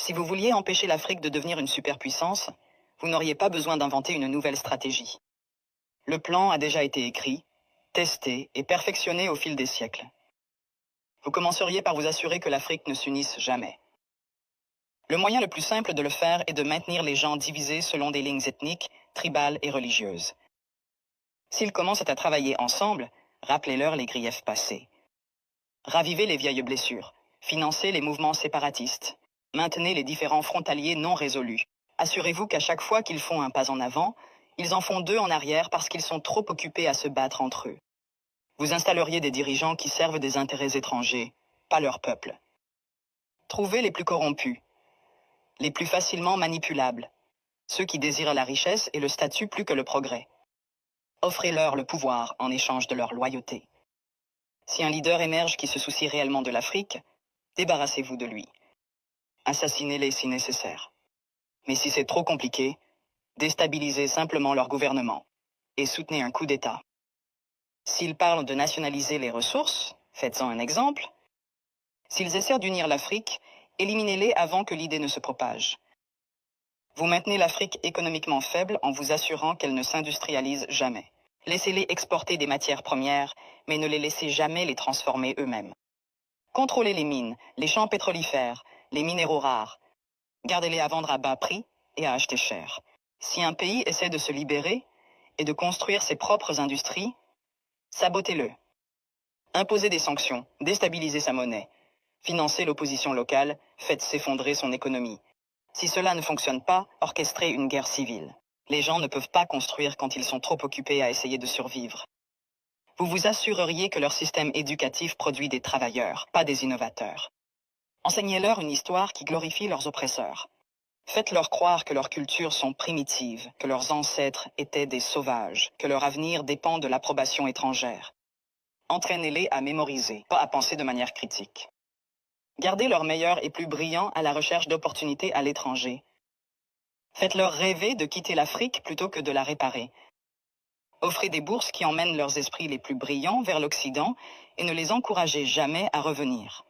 Si vous vouliez empêcher l'Afrique de devenir une superpuissance, vous n'auriez pas besoin d'inventer une nouvelle stratégie. Le plan a déjà été écrit, testé et perfectionné au fil des siècles. Vous commenceriez par vous assurer que l'Afrique ne s'unisse jamais. Le moyen le plus simple de le faire est de maintenir les gens divisés selon des lignes ethniques, tribales et religieuses. S'ils commencent à travailler ensemble, rappelez-leur les griefs passés. Ravivez les vieilles blessures, financez les mouvements séparatistes, maintenez les différends frontaliers non résolus. Assurez-vous qu'à chaque fois qu'ils font un pas en avant, ils en font deux en arrière parce qu'ils sont trop occupés à se battre entre eux. Vous installeriez des dirigeants qui servent des intérêts étrangers, pas leur peuple. Trouvez les plus corrompus, les plus facilement manipulables, ceux qui désirent la richesse et le statut plus que le progrès. Offrez-leur le pouvoir en échange de leur loyauté. Si un leader émerge qui se soucie réellement de l'Afrique, débarrassez-vous de lui. Assassinez-les si nécessaire. Mais si c'est trop compliqué, déstabilisez simplement leur gouvernement et soutenez un coup d'État. S'ils parlent de nationaliser les ressources, faites-en un exemple. S'ils essaient d'unir l'Afrique, éliminez-les avant que l'idée ne se propage. Vous maintenez l'Afrique économiquement faible en vous assurant qu'elle ne s'industrialise jamais. Laissez-les exporter des matières premières, mais ne les laissez jamais les transformer eux-mêmes. Contrôlez les mines, les champs pétrolifères, les minéraux rares. Gardez-les à vendre à bas prix et à acheter cher. Si un pays essaie de se libérer et de construire ses propres industries, sabotez-le. Imposez des sanctions, déstabilisez sa monnaie. Financez l'opposition locale, faites s'effondrer son économie. Si cela ne fonctionne pas, orchestrez une guerre civile. Les gens ne peuvent pas construire quand ils sont trop occupés à essayer de survivre. Vous vous assureriez que leur système éducatif produit des travailleurs, pas des innovateurs. Enseignez-leur une histoire qui glorifie leurs oppresseurs. Faites-leur croire que leurs cultures sont primitives, que leurs ancêtres étaient des sauvages, que leur avenir dépend de l'approbation étrangère. Entraînez-les à mémoriser, pas à penser de manière critique. Gardez leurs meilleurs et plus brillants à la recherche d'opportunités à l'étranger. Faites-leur rêver de quitter l'Afrique plutôt que de la réparer. Offrez des bourses qui emmènent leurs esprits les plus brillants vers l'Occident et ne les encouragez jamais à revenir.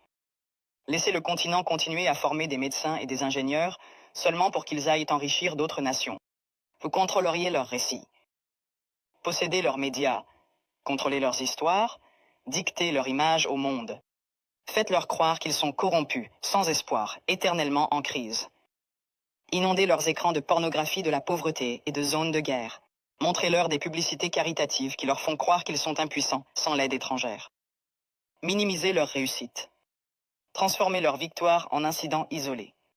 Laissez le continent continuer à former des médecins et des ingénieurs seulement pour qu'ils aillent enrichir d'autres nations. Vous contrôleriez leurs récits. Possédez leurs médias, contrôlez leurs histoires, dictez leur image au monde. Faites-leur croire qu'ils sont corrompus, sans espoir, éternellement en crise. Inondez leurs écrans de pornographie de la pauvreté et de zones de guerre. Montrez-leur des publicités caritatives qui leur font croire qu'ils sont impuissants, sans l'aide étrangère. Minimisez leur réussite. Transformez leur victoire en incidents isolés.